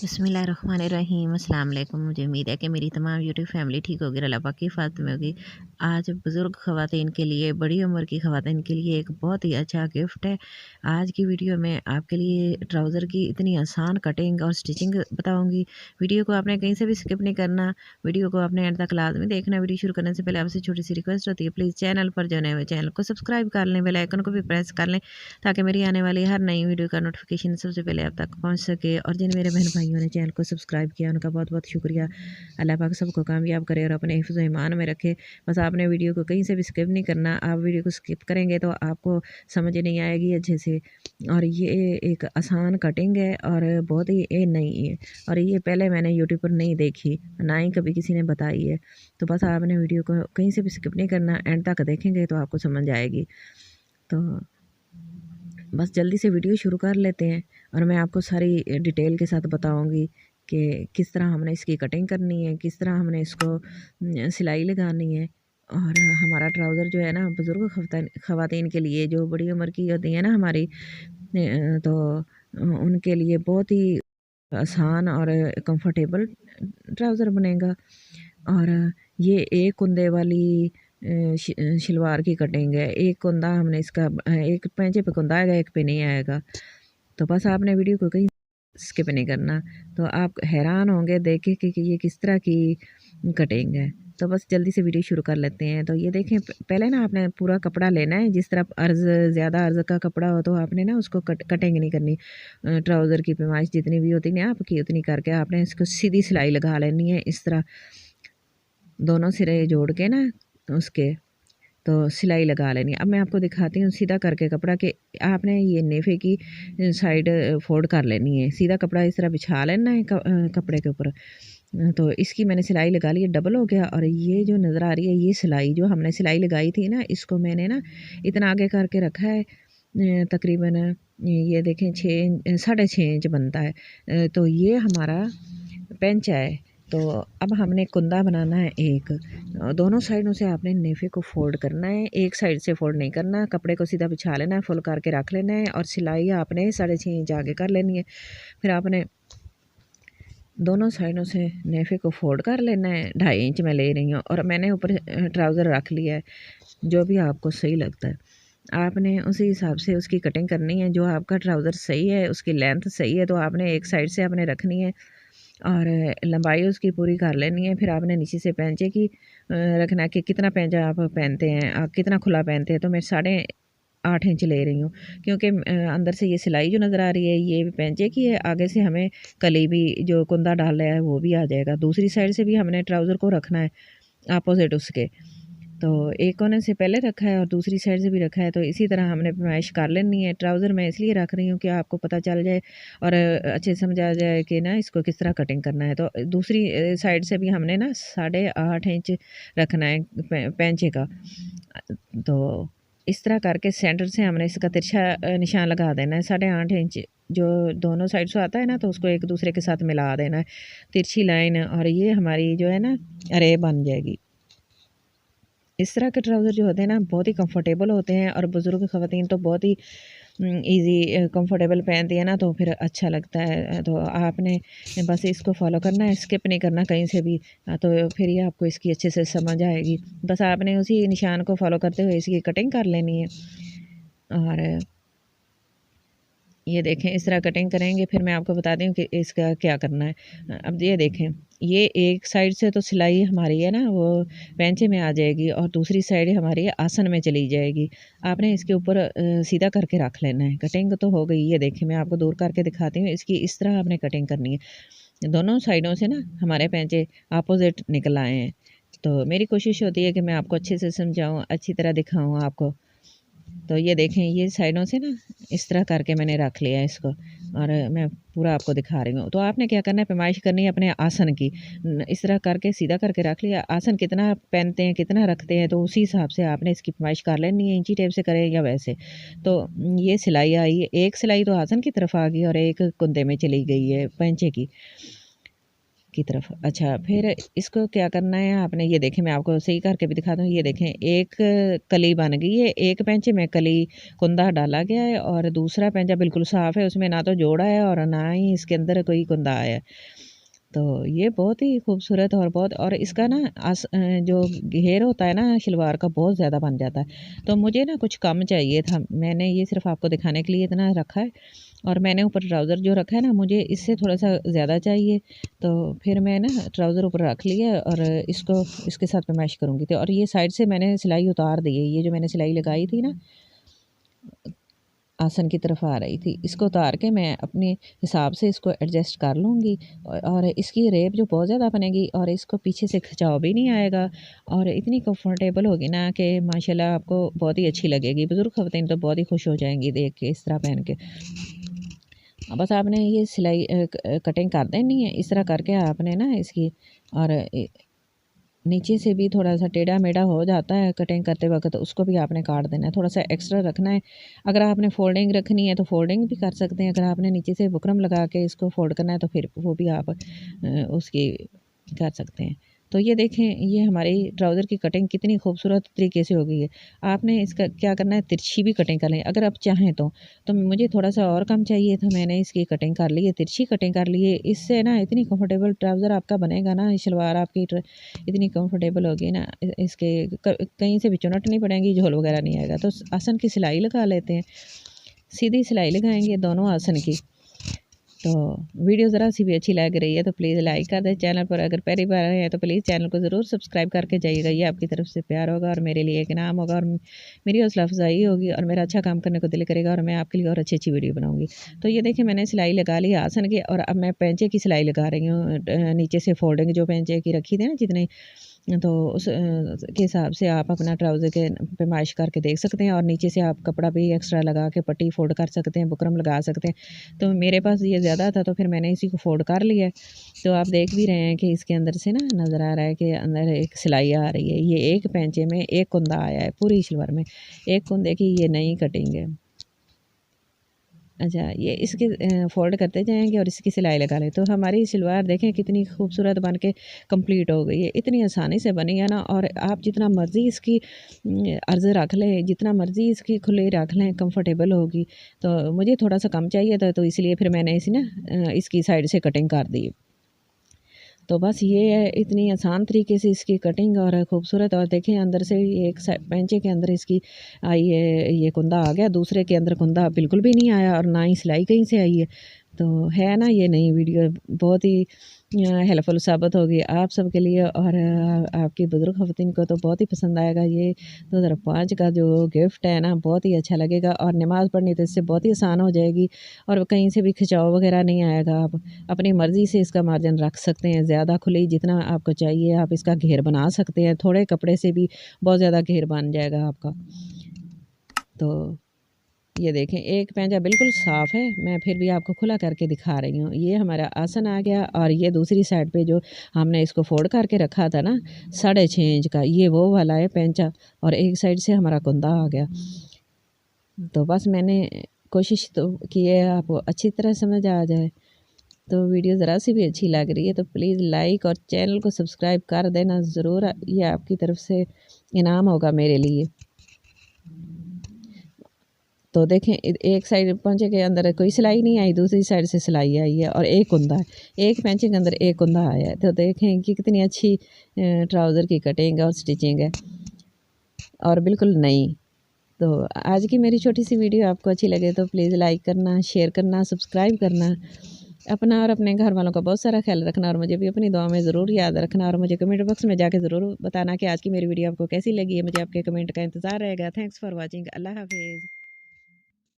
बिस्मिल्लाहिर्रहमानिर्रहीम अस्सलाम वालेकुम। मुझे उम्मीद है कि मेरी तमाम यूट्यूब फैमिली ठीक होगी, अल्लाह पाक की हिफाज़त में होगी। आज बुज़ुर्ग ख़वातीन के लिए, बड़ी उम्र की ख़वातीन के लिए एक बहुत ही अच्छा गिफ्ट है। आज की वीडियो में आपके लिए ट्राउज़र की इतनी आसान कटिंग और स्टिचिंग बताऊँगी। वीडियो को आपने कहीं से भी स्किप नहीं करना, वीडियो को आपने एंड तक लाज़मी देखना। वीडियो शुरू करने से पहले आपसे छोटी सी रिक्वेस्ट होती है, प्लीज़ चैनल पर जो नए हुए चैनल को सब्सक्राइब कर लें, बेल आइकन को भी प्रेस कर लें ताकि मेरी आने वाली हर नई वीडियो का नोटिफिकेशन सबसे पहले आप तक पहुंच सके। और जिन मेरे बहन भाइयों ने चैनल को सब्सक्राइब किया उनका बहुत बहुत शुक्रिया। अल्लाह पाक सबको कामयाब करे और अपने हिफ्ज़ ईमान में रखे। बस आपने वीडियो को कहीं से भी स्किप नहीं करना। आप वीडियो को स्किप करेंगे तो आपको समझ नहीं आएगी अच्छे से। और ये एक आसान कटिंग है और बहुत ही ये नई है और ये पहले मैंने यूट्यूब पर नहीं देखी, ना ही कभी किसी ने बताई है। तो बस आपने वीडियो को कहीं से भी स्किप नहीं करना, एंड तक देखेंगे तो आपको समझ आएगी। तो बस जल्दी से वीडियो शुरू कर लेते हैं और मैं आपको सारी डिटेल के साथ बताऊंगी कि किस तरह हमने इसकी कटिंग करनी है, किस तरह हमने इसको सिलाई लगानी है। और हमारा ट्राउज़र जो है ना, बुज़ुर्ग ख़वातीन के लिए जो बड़ी उम्र की होती है ना हमारी, तो उनके लिए बहुत ही आसान और कंफर्टेबल ट्राउज़र बनेगा। और ये एक कुंदे वाली शलवार की कटिंग है। एक कुंदा हमने इसका एक पेंचे पे कुंदा आएगा, एक पे नहीं आएगा। तो बस आपने वीडियो को कहीं स्किप नहीं करना। तो आप हैरान होंगे देख के कि ये किस तरह की कटिंग है। तो बस जल्दी से वीडियो शुरू कर लेते हैं। तो ये देखें, पहले ना आपने पूरा कपड़ा लेना है। जिस तरह ज़्यादा अर्ज़ का कपड़ा हो तो आपने ना उसको कटिंग नहीं करनी। ट्राउज़र की पैमाइश जितनी भी होती है ना आपकी, उतनी करके आपने इसको सीधी सिलाई लगा लेनी है। इस तरह दोनों सिरे जोड़ के ना उसके तो सिलाई लगा लेनी है। अब मैं आपको दिखाती हूँ सीधा करके कपड़ा के आपने ये नेफे की साइड फोल्ड कर लेनी है। सीधा कपड़ा इस तरह बिछा लेना है कपड़े के ऊपर। तो इसकी मैंने सिलाई लगा ली है, डबल हो गया। और ये जो नज़र आ रही है, ये सिलाई जो हमने सिलाई लगाई थी ना, इसको मैंने ना इतना आगे करके रखा है। तकरीबन ये देखें 6.5 इंच बनता है। तो ये हमारा पेंचा है। तो अब हमने कुंदा बनाना है एक। दोनों साइडों से आपने नेफे को फोल्ड करना है, एक साइड से फोल्ड नहीं करना। कपड़े को सीधा बिछा लेना है, फुल करके रख लेना है और सिलाई आपने 6.5 इंच आगे कर लेनी है। फिर आपने दोनों साइडों से नेफे को फोल्ड कर लेना है। 2.5 इंच मैं ले रही हूँ और मैंने ऊपर ट्राउज़र रख लिया है। जो भी आपको सही लगता है आपने उसी हिसाब से उसकी कटिंग करनी है। जो आपका ट्राउज़र सही है, उसकी लेंथ सही है, तो आपने एक साइड से आपने रखनी है और लंबाई उसकी पूरी कर लेनी है। फिर आपने नीचे से पेंचे की रखना है कि कितना पेंचा आप पहनते हैं, आप कितना खुला पहनते हैं। तो मैं 8.5 इंच ले रही हूँ क्योंकि अंदर से ये सिलाई जो नज़र आ रही है ये पेंचे की है। आगे से हमें कली भी जो कुंदा डाल रहा है वो भी आ जाएगा। दूसरी साइड से भी हमने ट्राउज़र को रखना है अपोजिट उसके। तो एक कोने से पहले रखा है और दूसरी साइड से भी रखा है। तो इसी तरह हमने पैमाइश कर लेनी है। ट्राउज़र मैं इसलिए रख रही हूँ कि आपको पता चल जाए और अच्छे से समझ आ जाए कि ना इसको किस तरह कटिंग करना है। तो दूसरी साइड से भी हमने ना 8.5 इंच रखना है पेंचे का। तो इस तरह करके सेंटर से हमने इसका तिरछा निशान लगा देना है। 8.5 इंच जो दोनों साइड से आता है ना, तो उसको एक दूसरे के साथ मिला देना है तिरछी लाइन। और ये हमारी जो है ना अरे बन जाएगी। इस तरह के ट्राउज़र जो होते हैं ना बहुत ही कंफर्टेबल होते हैं और बुज़ुर्ग ख़वातीन तो बहुत ही ईज़ी कंफर्टेबल पहनती है ना, तो फिर अच्छा लगता है। तो आपने बस इसको फॉलो करना है, स्किप नहीं करना कहीं से भी। तो फिर ये आपको इसकी अच्छे से समझ आएगी। बस आपने उसी निशान को फॉलो करते हुए इसकी कटिंग कर लेनी है। और ये देखें इस तरह कटिंग करेंगे। फिर मैं आपको बताती हूँ कि इसका क्या करना है। अब ये देखें, ये एक साइड से तो सिलाई हमारी है ना वो पेंचे में आ जाएगी और दूसरी साइड हमारी आसन में चली जाएगी। आपने इसके ऊपर सीधा करके रख लेना है। कटिंग तो हो गई। ये देखें मैं आपको दूर करके दिखाती हूँ। इसकी इस तरह आपने कटिंग करनी है। दोनों साइडों से ना हमारे पेंचे अपोजिट निकल आए हैं। तो मेरी कोशिश होती है कि मैं आपको अच्छे से समझाऊँ, अच्छी तरह दिखाऊँ आपको। तो ये देखें ये साइडों से ना इस तरह करके मैंने रख लिया है इसको और मैं पूरा आपको दिखा रही हूँ। तो आपने क्या करना है, पैमाइश करनी है अपने आसन की। इस तरह करके सीधा करके रख लिया। आसन कितना पहनते हैं, कितना रखते हैं, तो उसी हिसाब से आपने इसकी पैमाइश कर लेनी है। इंची टेप से करें या वैसे। तो ये सिलाई आई है, एक सिलाई तो आसन की तरफ आ गई और एक कुंदे में चली गई है पेंचे की। की तरफ। अच्छा, फिर इसको क्या करना है आपने, ये देखें मैं आपको सही करके भी दिखा दूँ। ये देखें एक कली बन गई है, एक पेंचे में कली कुंदा डाला गया है और दूसरा पेंचा बिल्कुल साफ़ है, उसमें ना तो जोड़ा है और ना ही इसके अंदर कोई कुंदा आया है। तो ये बहुत ही खूबसूरत और इसका ना जो घेर होता है ना शलवार का बहुत ज़्यादा बन जाता है। तो मुझे ना कुछ कम चाहिए था, मैंने ये सिर्फ़ आपको दिखाने के लिए इतना रखा है और मैंने ऊपर ट्राउज़र जो रखा है ना, मुझे इससे थोड़ा-सा ज़्यादा चाहिए। तो फिर मैं ना ट्राउज़र ऊपर रख लिया और इसको इसके साथ मैं मैश करूँगी। तो और ये साइड से मैंने सिलाई उतार दी है, ये जो मैंने सिलाई लगाई थी ना आसन की तरफ आ रही थी, इसको उतार के मैं अपने हिसाब से इसको एडजस्ट कर लूँगी और इसकी रेब जो बहुत ज़्यादा बनेगी और इसको पीछे से खिंचाव भी नहीं आएगा और इतनी कंफर्टेबल होगी ना कि माशाल्लाह आपको बहुत ही अच्छी लगेगी। बुज़ुर्ग ख़वातीन तो बहुत ही खुश हो जाएंगी देख के इस तरह पहन के। बस आपने ये सिलाई कटिंग कर देनी है, इस तरह करके आपने ना इसकी और नीचे से भी थोड़ा-सा टेढ़ा-मेढ़ा हो जाता है कटिंग करते वक़्त, उसको भी आपने काट देना है, थोड़ा-सा एक्स्ट्रा रखना है। अगर आपने फ़ोल्डिंग रखनी है तो फ़ोल्डिंग भी कर सकते हैं, अगर आपने नीचे से बुकरम लगा के इसको फ़ोल्ड करना है तो फिर वो भी आप उसकी कर सकते हैं। तो ये देखें, ये हमारी ट्राउज़र की कटिंग कितनी खूबसूरत तरीके से हो गई है। आपने इसका क्या करना है, तिरछी भी कटिंग कर लें अगर आप चाहें तो। तो मुझे थोड़ा-सा और कम चाहिए था, मैंने इसकी कटिंग कर ली है, तिरछी कटिंग कर ली है। इससे ना इतनी कंफर्टेबल ट्राउज़र आपका बनेगा ना, शलवार आपकी इतनी कंफर्टेबल होगी ना, इसके कहीं से भी चुनट नहीं पड़ेगी, झोल वगैरह नहीं आएगा। तो आसन की सिलाई लगा लेते हैं, सीधी सिलाई लगाएंगे दोनों आसन की। तो वीडियो ज़रा सी भी अच्छी लग रही है तो प्लीज़ लाइक कर दें। चैनल पर अगर पहली बार आए हैं तो प्लीज़ चैनल को ज़रूर सब्सक्राइब करके जाइएगा, ये आपकी तरफ से प्यार होगा और मेरे लिए एक इनाम होगा और मेरी हौसला अफजाई होगी और मेरा अच्छा काम करने को दिल करेगा और मैं आपके लिए और अच्छी अच्छी वीडियो बनाऊंगी। तो ये देखिए मैंने सिलाई लगा ली आसन की और अब मैं पेंचे की सिलाई लगा रही हूँ। नीचे से फोल्डिंग जो पेंचे की रखी थी ना जितनी, तो उस के हिसाब से आप अपना ट्राउज़र के पैमाइश करके देख सकते हैं और नीचे से आप कपड़ा भी एक्स्ट्रा लगा के पट्टी फ़ोल्ड कर सकते हैं, बुकरम लगा सकते हैं। तो मेरे पास ये ज़्यादा था तो फिर मैंने इसी को फ़ोल्ड कर लिया है। तो आप देख भी रहे हैं कि इसके अंदर से ना नज़र आ रहा है कि अंदर एक सिलाई आ रही है। ये एक पैंचे में एक कुंदा आया है पूरी शलवार में, एक कुंदे की ये नई कटिंग है। अच्छा, ये इसके फ़ोल्ड करते जाएँगे और इसकी सिलाई लगा लें, तो हमारी सलवार देखें कितनी खूबसूरत बन के कंप्लीट हो गई है। इतनी आसानी से बनी है ना और आप जितना मर्ज़ी इसकी अर्ज़ रख लें, जितना मर्ज़ी इसकी खुली रख लें, कंफर्टेबल होगी। तो मुझे थोड़ा-सा कम चाहिए था, तो इसलिए फिर मैंने इसे ना इसकी साइड से कटिंग कर दी। तो बस ये है, इतनी आसान तरीके से इसकी कटिंग और खूबसूरत और देखें अंदर से ये एक पेंचे के अंदर इसकी आई है, ये कुंदा आ गया, दूसरे के अंदर कुंदा बिल्कुल भी नहीं आया और ना ही सिलाई कहीं से आई है। तो है ना ये नई वीडियो बहुत ही हेल्पफुल साबित होगी आप सबके लिए और आपकी बुज़ुर्ग ख़वातीन को तो बहुत ही पसंद आएगा। ये 2005 का जो गिफ्ट है ना बहुत ही अच्छा लगेगा और नमाज़ पढ़नी तो इससे बहुत ही आसान हो जाएगी और कहीं से भी खिंचाव वगैरह नहीं आएगा। आप अपनी मर्ज़ी से इसका मार्जिन रख सकते हैं, ज़्यादा खुली जितना आपको चाहिए आप इसका घेर बना सकते हैं, थोड़े कपड़े से भी बहुत ज़्यादा घेर बन जाएगा आपका। तो ये देखें एक पेंजा बिल्कुल साफ़ है, मैं फिर भी आपको खुला करके दिखा रही हूँ। ये हमारा आसन आ गया और ये दूसरी साइड पे जो हमने इसको फ़ोल्ड करके रखा था ना 6.5 इंच का, ये वो वाला है पेंचा और एक साइड से हमारा कुंदा आ गया। तो बस मैंने कोशिश तो की है आपको अच्छी तरह समझ आ जाए। तो वीडियो ज़रा सी भी अच्छी लग रही है तो प्लीज़ लाइक और चैनल को सब्सक्राइब कर देना ज़रूर, ये आपकी तरफ से इनाम होगा मेरे लिए। तो देखें एक साइड पेंचे के अंदर कोई सिलाई नहीं आई, दूसरी साइड से सिलाई आई है और एक कुंदा है, एक पेंचे के अंदर एक कुंदा आया है। तो देखें कि कितनी अच्छी ट्राउज़र की कटिंग और स्टिचिंग है और बिल्कुल नई। तो आज की मेरी छोटी सी वीडियो आपको अच्छी लगे तो प्लीज़ लाइक करना, शेयर करना, सब्सक्राइब करना। अपना और अपने घर वालों का बहुत सारा ख्याल रखना और मुझे भी अपनी दुआ में ज़रूर याद रखना और मुझे कमेंट बॉक्स में जाके ज़रूर बताना कि आज की मेरी वीडियो आपको कैसी लगी है। मुझे आपके कमेंट का इंतज़ार रहेगा। Thanks for watching. अल्लाह हाफ़िज़।